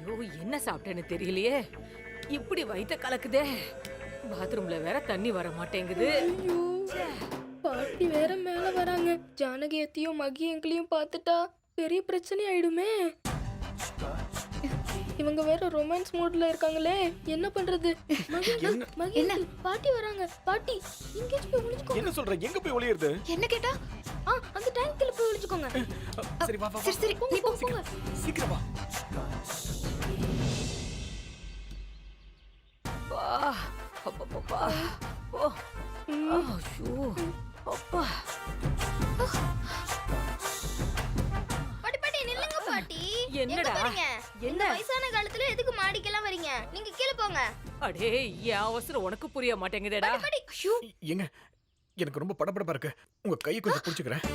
ஐயோ என்ன சாப்பிட்டேன்னு தெரியலையே, இப்படி வயித்த கலக்குதே. பாத்ரூம்ல வேற தண்ணி வர மாட்டேங்குது. ஐயோ பாட்டி வேற மேல வராங்க. ஜானகியத்தையும் மகியங்களையும் பார்த்துட்டா பெரிய பிரச்சனை ஆயிடுமே. இவங்க வேற ரொமான்ஸ் மூட்ல இருக்காங்களே, என்ன பண்றது? மகி பாட்டி வராங்க. பாட்டி இங்க போய் ஒளிஞ்சுக்கோங்க. என்ன சொல்ற? எங்க போய் ஒளியறது? என்ன கேட்டா? அந்த டேங்க்ல போய் ஒளிஞ்சுக்கோங்க. சரி வா வா. சரி நீ போங்க. சீக்கிரம் வா. பா அப்பப்பா. ஓ ஐயோ அப்பா. பாட்டி பாட்டி நில்லுங்க பாட்டி. என்னடா? என்ன வயசான காலத்துல எதுக்கு மாடிக்கெல்லாம் வரீங்க? நீங்க கீழ போங்க. அடே என் அவசரம் உனக்கு புரிய மாட்டேங்குதேடா. ஐயோ எங்க எனக்கு ரொம்ப படபடப்பா இருக்கு. உங்க கையை கொஞ்சம் பிடிச்சுக்கிறேன்.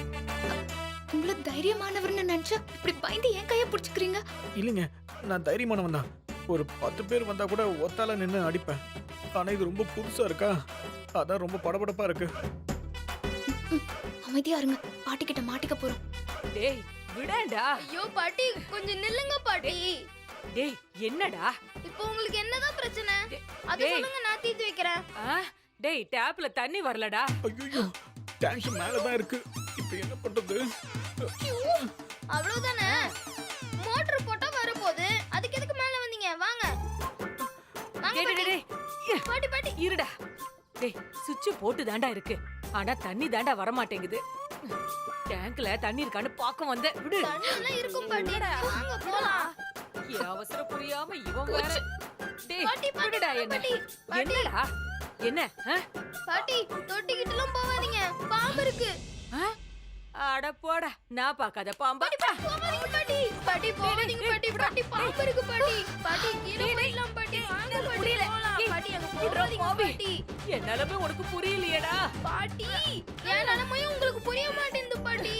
உங்களை தைரியமானவர்னு நினைச்சா இப்படி பயந்து என் கையை பிடிச்சுக்கிறீங்க. இல்லைங்க, நான் தைரியமானவன் தான். ஒரு 10 பேர் வந்தா கூட ஒத்தால நின்னு அடிப்பேன். ஆனா இது ரொம்ப புதுசா இருக்கா, அதான் ரொம்ப படபடப்பா இருக்கு. அமைதியா இருங்க, பாட்டி கிட்ட மாட்டிக்க போறோம். டேய் விடேன்டா. ஐயோ பாட்டி கொஞ்சம் நில்லுங்க பாட்டி. டேய் என்னடா? இப்போ உங்களுக்கு என்னதான் பிரச்சனை? அத டேய். சொல்லுங்க, நான் தீர்த்து வைக்கிறேன். டேய் டேப்ல தண்ணி வரலடா. ஐயோ டேங்க் மேல தான் இருக்கு. இப்போ என்ன பண்றது? அவ்வளவுதானே, மோட்டர் போட்டா வரப்போகுது. அதுக்கு எதுக்கு மேல வந்தீங்க? வாங்க வாங்க டேய் பாட்டி. டேய் டேய் பாட்டி பாட்டி இருடா. டேய் சுவிட்ச் போட்டு தாண்டா இருக்கு, ஆனா தண்ணி தாண்டா வர மாட்டேங்குது. டேங்க்ல தண்ணி இருக்கான்னு பாக்க வந்த. விடு. தண்ணி எல்லாம் இருக்கும் பாட்டி. வாங்க போலாம். என் அவசரம் புரியாம இவன் வேற. டேய் பாட்டி, பாட்டி, விடுடா என்ன. பாட்டி, பாட்டி. என்னடா என்ன? பாட்டி தொட்டிக்கிட்டலாம் போவாதீங்க, பாம்பு இருக்கு. அட போடா, நான் பாக்காத பாம்பா. போவாதீங்க பாட்டி. பாட்டி போவாதீங்க பாட்டி. பாட்டி பாம்பு இருக்கு பாட்டி. பாட்டி கீழே போயிடலாம் பாட்டி. வாங்க பாட்டி போலாம். பாட்டி அங்க போவாதீங்க பாட்டி. என் நிலைமை உனக்கு புரியலையேடா. பாட்டி என் நிலைமையும் உங்களுக்கு புரிய மாட்டேங்குது பாட்டி.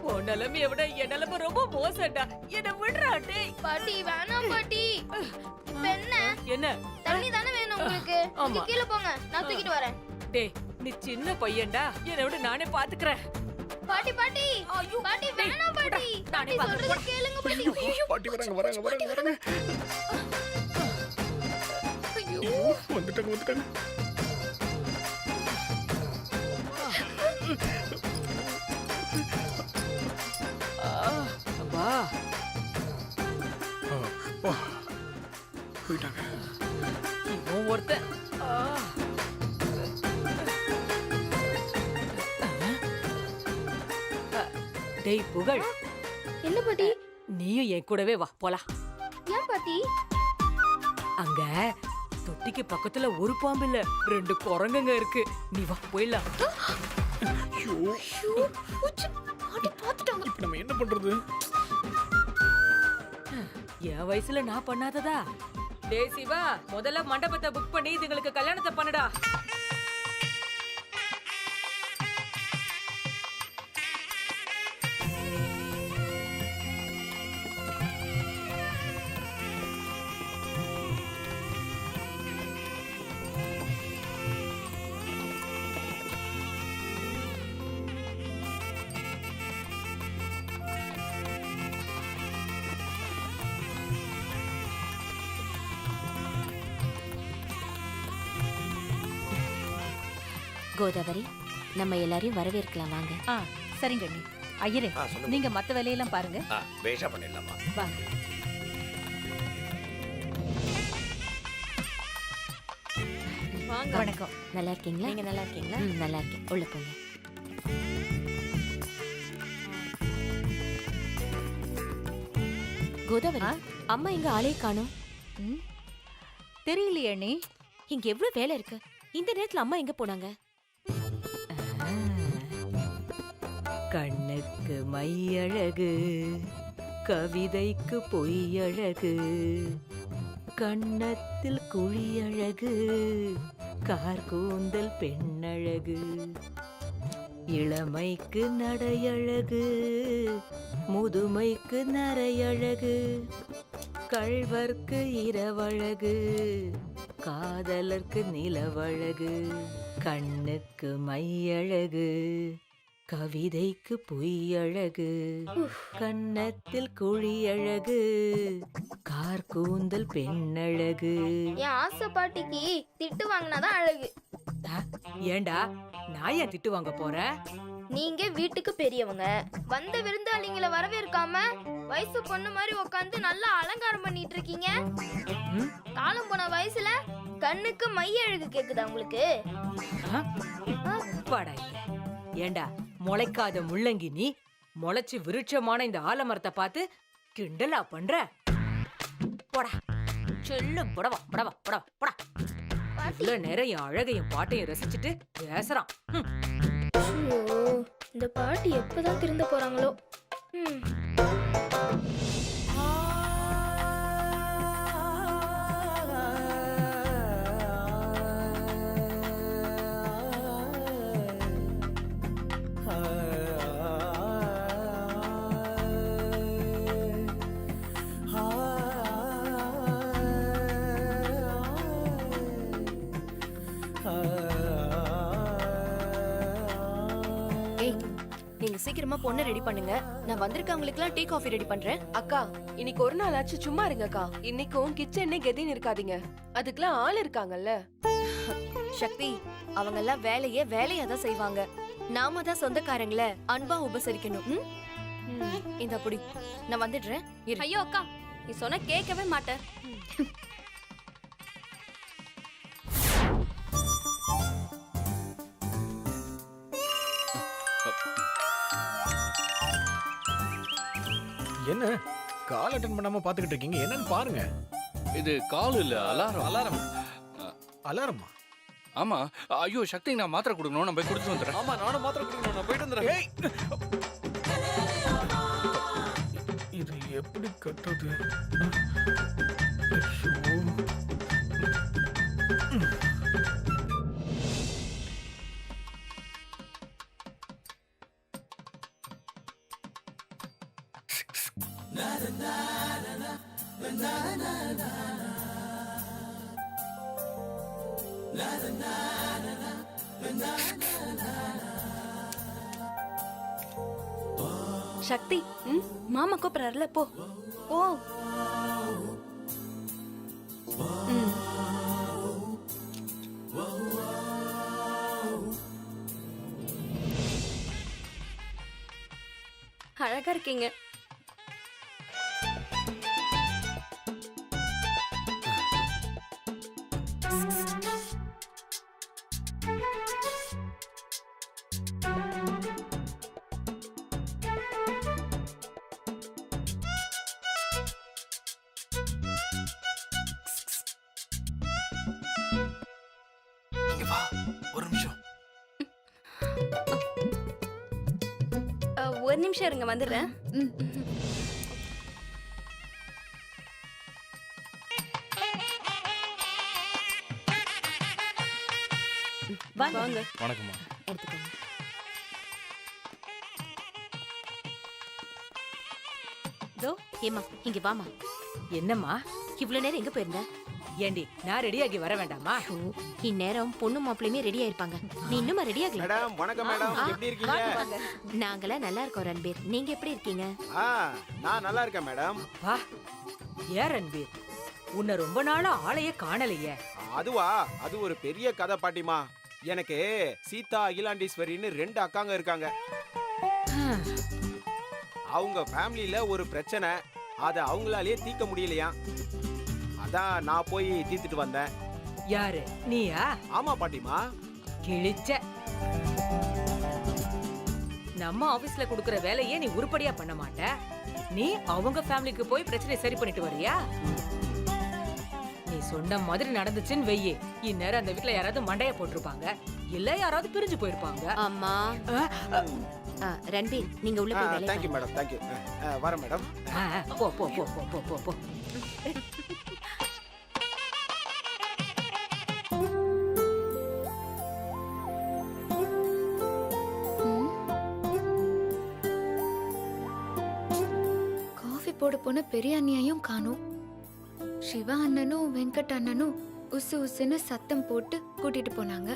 உன் நிலைமைய விட என் நிலைமை ரொம்ப மோசம்டா. என்ன விடுறா. டேய் பாட்டி வேணாம் பாட்டி. இப்ப என்ன? என்ன? தண்ணி தானே வேணும் உங்களுக்கு? ஆமா. நீங்க கீழே போங்க, நான் தூக்கிட்டு வரேன். டேய் நீ சின்ன பையன்டா, என்னை விட நானே பாத்துக்கிறேன். பாட்டி பாட்டி ஐயோ, பாட்டி டேய், வேணாம் பாட்டி. விட்றா, நானே பாட்டி பாத்துக்கிறேன். சொல்றத கேளுங்க பாட்டி. பாட்டி வராங்க வராங்க வராங்க வராங்க. ஐயோ வந்துட்டாங்க வந்துட்டாங்க. அப்பா அப்பா, போயிட்டாங்க. இவன் ஒருத்தன். டேய் புகழ், என்ன பாட்டி? நீயும் என் கூடவே வா போலாம். ஏன் பாட்டி? அங்க தொட்டிக்கு பக்கத்துல ஒரு பாம்பு இல்ல, 2 குரங்குங்க இருக்கு. நீ வா போயிடலாம். ஐயோ பாட்டி பார்த்துட்டாங்க. இப்போ நம்ம என்ன பண்றது? என் வயசுல நான் பண்ணாததா? டேய் சிவா, முதல்ல மண்டபத்தை புக் பண்ணி இதுங்களுக்கு கல்யாணத்தை பண்ணுடா. கோதாவரி, நம்ம எல்லாரையும் வரவேற்கலாம் வாங்க. சரிங்க அண்ணி. ஐயரே, நீங்க மத்த வேலையெல்லாம் பாருங்க. பேஷா பண்ணிடலாமா? வாங்க. வாங்க. வணக்கம். நல்லா இருக்கீங்களா? நீங்க நல்லா இருக்கீங்களா? நல்லா இருக்கேன். உள்ள போங்க. கோதாவரி, அம்மா எங்க ஆளே காணோம். தெரியலையே அண்ணி. இங்க எவ்வளவு வேலை இருக்கு, இந்த நேரத்துல அம்மா எங்க போனாங்க? கண்ணுக்கு மையழகு, கவிதைக்கு பொய்யழகு, கண்ணத்தில் குழியழகு, கார்கூந்தல் பெண்ணழகு, இளமைக்கு நடையழகு, முதுமைக்கு நரையழகு, கள்வர்க்கு இரவழகு, காதலர்க்கு நிலவழகு, கண்ணுக்கு மையழகு, கவிதைக்கு பொய் அழகு, கன்னத்தில் குழி அழகு, கார் கூந்தல் பெண்ணழகு. என் ஆசை பாட்டிக்கு திட்டு வாங்கினாதான் அழகு. ஏண்டா நான் ஏன் திட்டு வாங்க போறேன்? நீங்க வீட்டுக்கு பெரியவங்க, வந்த விருந்தாளிங்களை வரவேற்காம வயசு பொண்ணு மாதிரி உட்காந்து நல்லா அலங்காரம் பண்ணிட்டு இருக்கீங்க. ம்? காலம் போன வயசுல கண்ணுக்கு மைய அழகு கேக்குதா உங்களுக்கு? வாடா இங்க. ஏண்டா முளைக்காத முள்ளங்கி நீ முளைச்சு விருட்சமான இந்த ஆலமரத்தை பார்த்து கிண்டலா பண்ற? போடா செல்லும் புடவா புடவா புடவா போடா. இவ்வளவு நேரம் என் அழகையும் பாட்டையும் ரசிச்சுட்டு பேசுறான். ஐயோ, இந்த பாட்டி எப்பதான் திருந்த போறாங்களோ. நீங்க சீக்கிரமா பொண்ணை ரெடி பண்ணுங்க. நான் வந்திருக்கவங்களுக்குலாம் டீ காஃபி ரெடி பண்றேன். அக்கா, இன்னைக்கு ஒரு நாள் ஆச்சு, சும்மா இருங்கக்கா. இன்னைக்கும் கிச்சன் கெதின்னு இருக்காதீங்க. அதுக்கெல்லாம் ஆள் இருக்காங்கல்ல. சக்தி, அவங்க எல்லாம் வேலையா தான் செய்வாங்க. நாம தான் சொந்தக்காரங்கள அன்பா உபசரிக்கணும். இந்த அப்படி நான் வந்துடுறேன். ஐயோ அக்கா, நீ சொன்ன கேட்கவே மாட்டேன். என்ன கால் அட்டன் பண்ணாம பாத்துக்கிட்டு இருக்கீங்க? என்னன்னு பாருங்க. இது கால் இல்ல, அலாரம். அலாரம். அலாரமா? ஆமா. ஐயோ சக்தி, நான் மாத்திரை கொடுக்கணும், நான் போய் கொடுத்து வந்துடுறேன். ஆமா, நானும் மாத்திரை குடிக்கணும், நான் போயிட்டு வந்துடுறேன். இது எப்படி கட்டுறது? ஐயோ. சக்தி, மாமா கூப்பிடறாருல, போ போ. அழகா இருக்கீங்க. ஒரு நிமிஷம். ஒரு நிமிஷம் இருங்க, வந்துடுறேன். வாங்க. வணக்கம்மா. எடுத்துக்கோங்க. தோ ஏமா இங்க வாமா. என்னம்மா இவ்வளவு நேரம் எங்க போயிருந்த? ஏண்டி நான் ரெடியாகி வர வேண்டாமா? இந்நேரம் பொண்ணு மாப்பிள்ளையுமே ரெடி ஆயிருப்பாங்க. நீ இன்னுமா ரெடி ஆகல? மேடம் வணக்கம் மேடம், எப்படி இருக்கீங்க? நாங்களாம் நல்லா இருக்கோம் ரன்பீர். நீங்க எப்படி இருக்கீங்க? நான் நல்லா இருக்கேன் மேடம். வா. ஏன் ரன்பீர், உன்னை ரொம்ப நாளா ஆளையே காணலையே. அதுவா, அது ஒரு பெரிய கதை பாட்டிமா. எனக்கு சீதா அகிலாண்டீஸ்வரின்னு 2 அக்காங்க இருக்காங்க. அவங்க ஃபேமிலியில ஒரு பிரச்சனை, அதை அவங்களாலேயே தீர்க்க முடியலையா. அதான் நான் போய் தீர்த்துட்டு வந்தேன். யாரு, நீயா? ஆமா பாட்டிமா. கிழிச்ச. நம்ம ஆபீஸ்ல குடுக்கற வேலையே நீ உருப்படியா பண்ண மாட்ட. நீ அவங்க ஃபேமிலிக்கு போய் பிரச்சனை சரி பண்ணிட்டு வரியா? நீ சொன்ன மாதிரி நடந்துச்சுன்னு வெய்யே, இந்நேரம் அந்த வீட்ல யாராவது மண்டைய போட்டிருப்பாங்க, இல்ல யாராவது பிரிஞ்சு போயிருப்பாங்க. அம்மா. ரன்பீர், நீங்க உள்ள போய் வேலைய தேங்க்யூ மேடம், தேங்க்யூ. வரேன் மேடம். போ போ போ போ போ போ போ. காஃபி போட போன பெரிய அண்ணியையும் காணோம். சிவா அண்ணனும் வெங்கட் அண்ணனும் உசு உசுன்னு சத்தம் போட்டு கூட்டிட்டு போனாங்க.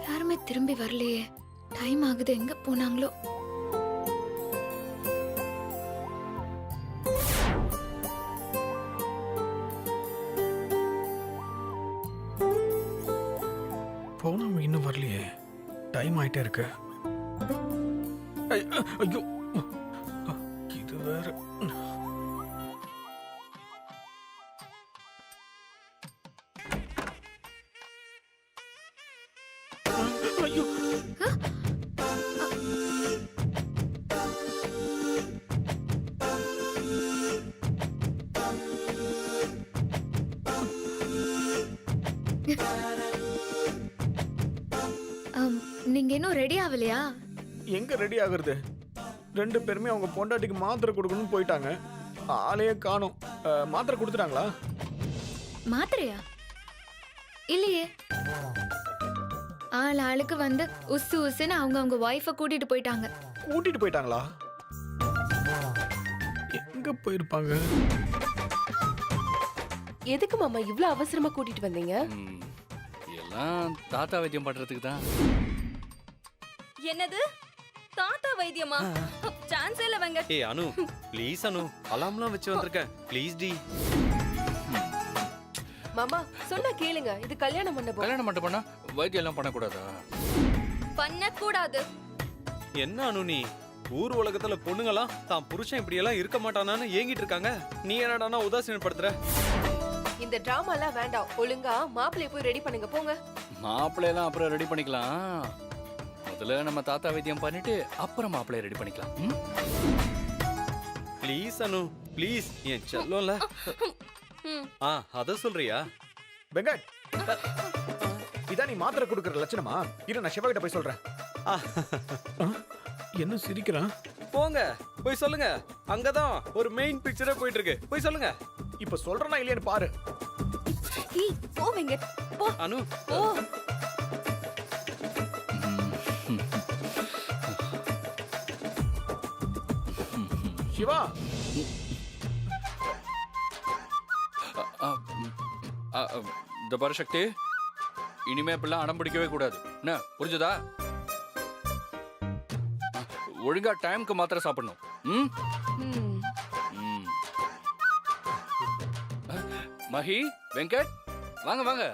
யாருமே திரும்பி வரலையே. டைம் ஆகுது, எங்க போனாங்களோ? போனவங்க இன்னும் வரலையே. டைம் ஆயிட்டே இருக்கு. ஐயோ, இது வேற. ஐயோ, நீங்க இன்னும் ரெடி ஆகலையா? எங்க ரெடி ஆகுறது? ரெண்டு பேருமே அவங்க பொண்டாட்டிக்கு மாத்திரை கொடுக்கணும்னு போயிட்டாங்க. ஆளையே காணோம். மாத்திரை கொடுத்துட்டாங்களா? மாத்திரையா? இல்லையே. ஆளுக்கு வந்து உசு உசுன்னு அவங்க ஒய்ஃபை கூட்டிட்டு போயிட்டாங்க. கூட்டிட்டு போயிட்டாங்களா? எங்க போயிருப்பாங்க? எதுக்கு மாமா இவ்ளோ அவசரமா கூட்டிட்டு வந்தீங்க? எல்லாம் தாத்தா வைத்தியம் பண்றதுக்கு தான். என்னது தாத்தா வைத்தியமா? சான்ஸ் இல்ல வெங்கட். ஏய் அனு, ப்ளீஸ் அனு, அலாம்லாம் வச்சு வந்திருக்கேன். ப்ளீஸ் டி. மாமா சொன்னா கேளுங்க, இது கல்யாண மண்டபம். கல்யாணம் மட்டும் பண்ணா வைத்தியம் எல்லாம் பண்ணக்கூடாதா? பண்ண கூடாது. என்ன அனு நீ? ஊர் உலகத்துல பொண்ணுங்களாம் தான் புருஷன் இப்படி எல்லாம் இருக்க மாட்டானான்னு ஏங்கிட்டு இருக்காங்க. நீ என்னடானா உதாசீனப்படுத்துற? இந்த டிராமா எல்லாம் வேண்டாம். ஒழுங்கா மாப்பிள்ளைய போய் ரெடி பண்ணுங்க போங்க. மாப்பிள்ளையெல்லாம் அப்புறம் ரெடி பண்ணிக்கலாம். முதல்ல நம்ம தாத்தா வைத்தியம் பண்ணிட்டு அப்புறம் மாப்பிள்ளைய ரெடி பண்ணிக்கலாம். Please Anu, please. என் செல்லம்ல. அத சொல்றியா? வெங்கட், இதான் நீ மாத்திரை கொடுக்கற லட்சணமா? இரு, நான் சிவா கிட்ட போய் சொல்றேன். என்ன சிரிக்கிறான்? போங்க போய் சொல்லுங்க. அங்கதான் ஒரு மெயின் பிக்சரே போயிட்டு இருக்கு. போய் சொல்லுங்க. இப்ப சொல்றனா இல்லையான்னு பாரு. ஏய் போ வெங்கட் போ. அனு போ. சிவா, இந்த பாரு சக்தி, இனிமே இப்பெல்லாம் அடம் பிடிக்கவே கூடாது. என்ன புரிஞ்சுதா? ஒழுங்கா டைம்க்கு மாத்திரை சாப்பிடணும். ம்? ம். மஹி, வெங்கட், வாங்க வாங்க.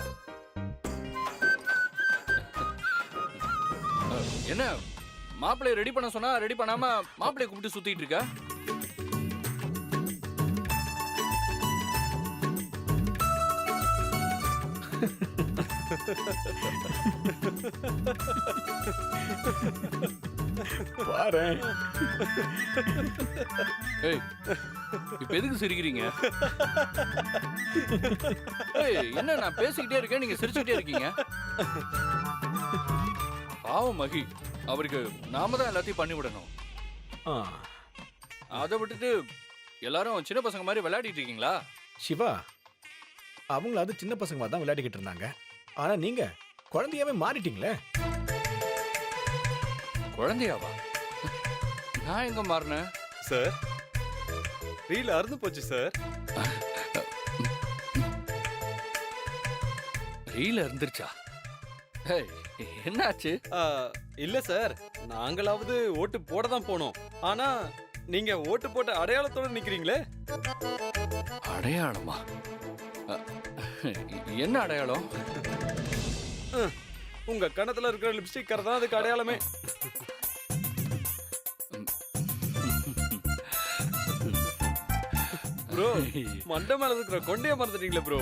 என்ன மாப்பிள்ளைய ரெடி பண்ண சொன்னா ரெடி பண்ணாம மாப்பிள்ளைய கூப்பிட்டு சுத்திட்டு இருக்க? பாரு. ஏய், இப்ப எதுக்கு சிரிக்கிறீங்க? ஏய், என்ன நான் பேசிக்கிட்டே இருக்கேன், நீங்க சிரிச்சுக்கிட்டே இருக்கீங்க? பாவம் மகி, அவருக்கு நாம தான் எல்லாத்தையும் பண்ணி விடணும். அதை விட்டுட்டு எல்லாரும் சின்ன பசங்க மாதிரி விளையாடிட்டு இருக்கீங்களா? சிவா, அவங்கள அது சின்ன பசங்க தான் விளையாடிக்கிட்டு இருந்தாங்க. ஆனா நீங்க குழந்தையாவே மாறிட்டீங்களே. குழந்தையாவா? நான் எங்க மாறினேன்? சார், ரீல் அறுந்து போச்சு சார். ரீல் இருந்துருச்சா? ஏய், என்னாச்சு? இல்ல சார், நாங்களாவது ஓட்டு போட தான் போனோம். ஆனா நீங்க ஓட்டு போட்ட அடையாளத்தோட நிக்கிறீங்களே. அடையாளமா? என்ன அடையாளம்? உங்க கணத்துல இருக்கிற லிப்ஸ்டிக் கரை தான் அதுக்கு அடையாளமே. ப்ரோ, மண்டை மேல இருக்கிற கொண்டைய மறந்துட்டீங்களே ப்ரோ.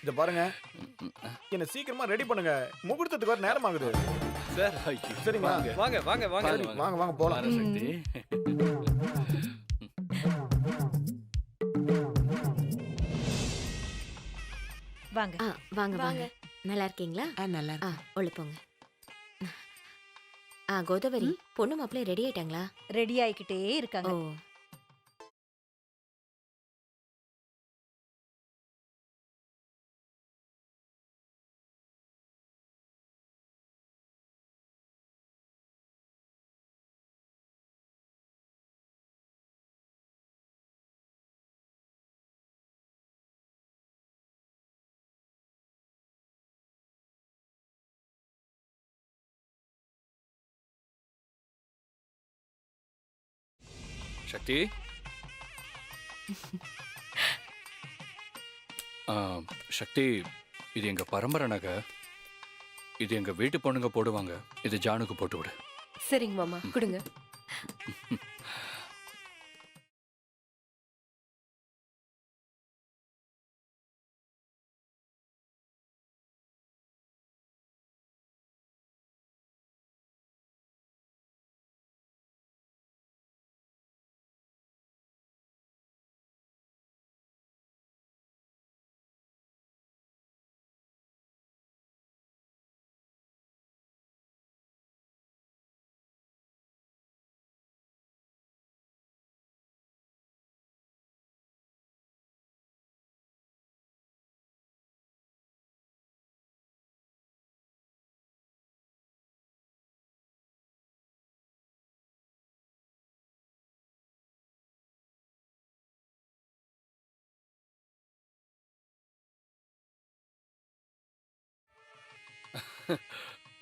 இத பாருங்க, என்ன சீக்கிரமா ரெடி பண்ணுங்க. முகூர்த்தத்துக்கு வர நேரம் ஆகுது. சார், சரிங்களா? வாங்க வாங்க வாங்க வாங்க வாங்க போலாம். சக்தி, வாங்க. வாங்க வாங்க. நல்லா இருக்கீங்களா? நல்லா உள்ள போங்க. கோதாவரி, பொண்ணு மாப்பிள்ளை ரெடி ஆயிட்டாங்களா? ரெடி ஆயிக்கிட்டே இருக்காங்க. ஓ சக்தி சக்தி, இது எங்க பரம்பரை நகை. இது எங்க வீட்டு பொண்ணுங்க போடுவாங்க. இது ஜானுக்கு போட்டு விடு. சரிங்க மாமா, கொடுங்க.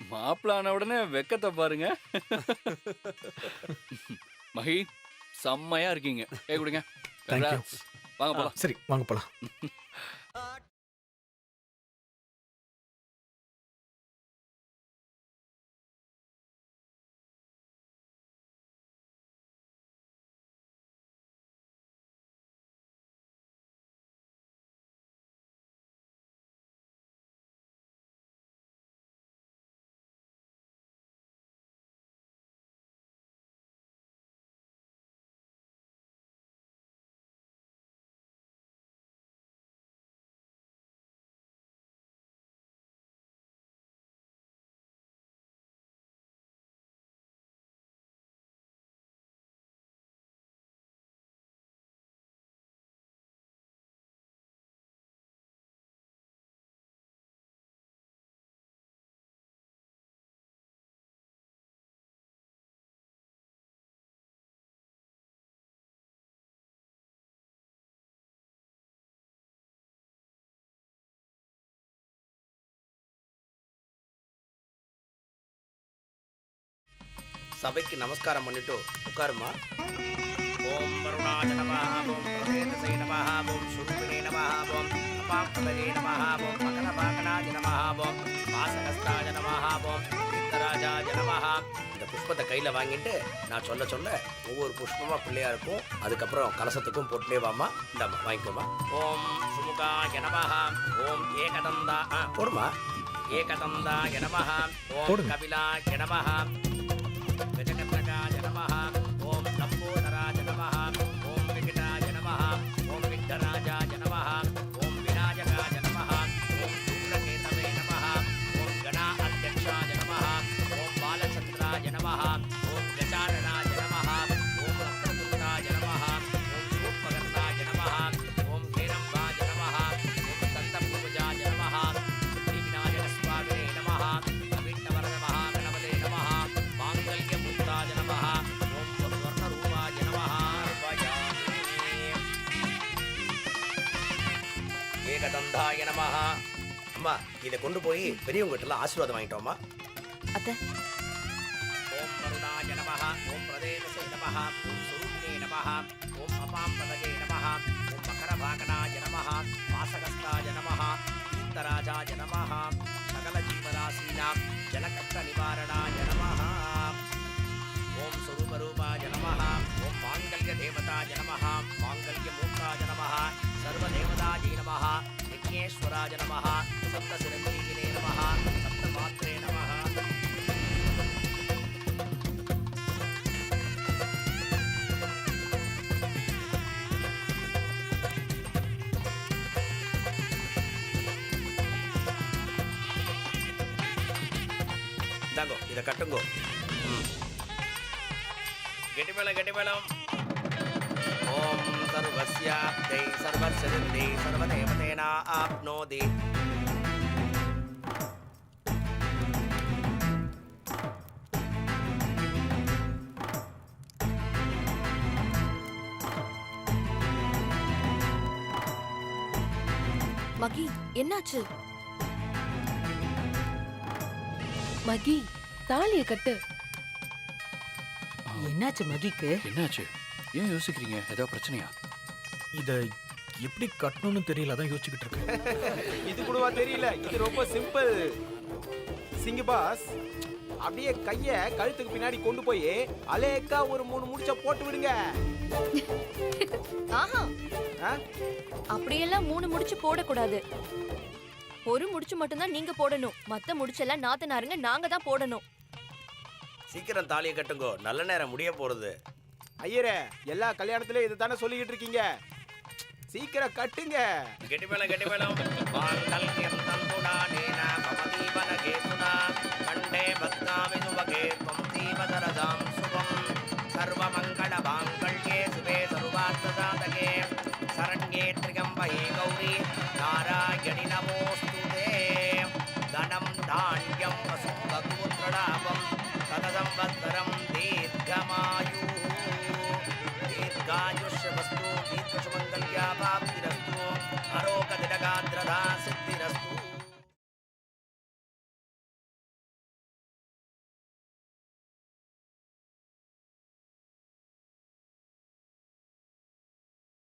மாப்பிள்ள ஆன உடனே வெக்கத்தை பாருங்க. மகி, செம்மையா இருக்கீங்க. கொடுங்க. Thank you. வாங்க போலாம். சரி வாங்க போலாம். சபைக்கு நமஸ்காரம் பண்ணிட்டு உட்காருமா. ஓம் வருணாய நமஹ, ஓம் பிரதேதசே நமஹ, ஓம் சுரூபிணே நமஹ, ஓம் அபாம்பதே நமஹ, ஓம் மகரபாகனாய நமஹ, ஓம் வாசகஸ்தாய நமஹ, ஓம் சித்தராஜாய நமஹ. இந்த புஷ்பத்தை கையில் வாங்கிட்டு நான் சொல்ல சொல்ல ஒவ்வொரு புஷ்பமாக பிள்ளையாருக்கும் அதுக்கப்புறம் கலசத்துக்கும் போட்டுலே வாமா. இந்தாம்மா வாங்கிக்கோமா. ஓம் சுமுகாய நமஹ, ஓம் ஏகதந்தா போடுமா. ஏகதந்தாய நமஹ, ஓம் கபிலாய நமஹ, கஜகத்ரகாய நமஹ, ஓம் லம்போதராய நமஹ, ஓம் விகடாய நமஹ, ஓம் விக்டராஜாய நமஹ, ஓம் விநாயகாய நமஹ, ஓம் சூரகேதவே நமஹ, ஓம் கணா அத்தியக்ஷாய நமஹ, ஓம் பாலச்சந்திராய நமஹ, ஓம் கஜானனாய நமஹ, ஓம் ரத்னதுண்டாய நமஹ, ஓம் சூர்பகர்ணாய நமஹ, ஓம் ஹேரம்பாய நமஹ, ஓம் சந்தபூஜாய நமஹ, ஸ்ரீ விநாயக ஸ்வாமினே நமஹ, அவிட்டவரத மகாகணபதே நமஹ, மாங்கல்யமுக்தாய நமஹ, ஓம் ஸ்வர்ணரூபாய நமஹ. ஏகதந்தாய நமஹ. அம்மா, இதை கொண்டு போய் பெரியவங்ககிட்ட ஆசீர்வாதம் வாங்கிட்டோம்மா. அத்தை. ஓம் வருணாய நமஹ, ஓம் பிரதேதசே நமஹ, ஓம் சுரூபிணே நமஹ, ஓம் அபாம்பதே நமஹ, ஓம் மகரபாகனாய நமஹ, வாசகஸ்தாய நமஹ, சித்தராஜாய நமஹ, சகல ஜீவராசீனாம் ஜலகட்ட நிவாரணாய நமஹ. ஓம் ஸ்வரூபரூபாய நமஹ, ஓம் மாங்கல்ய தேவதாய நமஹ, மாங்கல்ய மூர்த்தாய நமஹ, சர்வதேவதாயை நமஹ, விக்னேஸ்வராய நமஹ, சப்தசிரஞ்சீவினே நமஹ, சப்தமாத்ரே நமஹ. இந்தாங்கோ, இதை கட்டுங்கோ. கெட்டிமேளம். ஓம் சர்வஸ்யாப்தை சர்வசிருந்தி சர்வதேவதேனா ஆப்னோதி. மகி, என்னாச்சு? மகி, தாலிய கட்டு. என்னாச்சு மகிக்கு? என்னாச்சு? ஏன் யோசிக்கிறீங்க? ஏதாவது பிரச்சனையா? இத எப்படி கட்டணும்னு தெரியல, அதான் யோசிச்சுக்கிட்டு இருக்கேன். இது கூடவா தெரியல? இது ரொம்ப சிம்பிள். சிங்கி பாஸ், அப்படியே கைய கழுத்துக்கு பின்னாடி கொண்டு போய் அலேக்கா ஒரு 3 முடிச்ச போட்டு விடுங்க. ஆஹா, ஆ? அப்படியெல்லாம் 3 முடிச்சு போடக்கூடாது. ஒரு முடிச்சு மட்டும்தான் நீங்க போடணும். மத்த முடிச்செல்லாம் நாத்தனாருங்க நாங்க தான் போடணும். சீக்கிரம் தாலியை கட்டுங்கோ, நல்ல நேரம் முடிய போறது. ஐயரே, எல்லா கல்யாணத்திலயும் இது தானே சொல்லிக்கிட்டு இருக்கீங்க. சீக்கிரம் கட்டுங்க. கெட்டி மேளம் கெட்டி மேளம். மாங்கல்யம் தந்துடானேன பவதீவன கேதுனா கண்டே பத்னாமி சுபகே த்வம் தீவதரசாம் சுபம் சர்வமங்கள மாங்கல்யே சுபே சர்வார்த்த சாதகே சரண்யே த்ரியம்பகே கௌரி நாராயணி நமோஸ்துதே. தனம் தான்யம் வசும் பகுத்ரணாபம் சதசம்வத்சரம் தீர்க்கமாயு தீர்க்காயு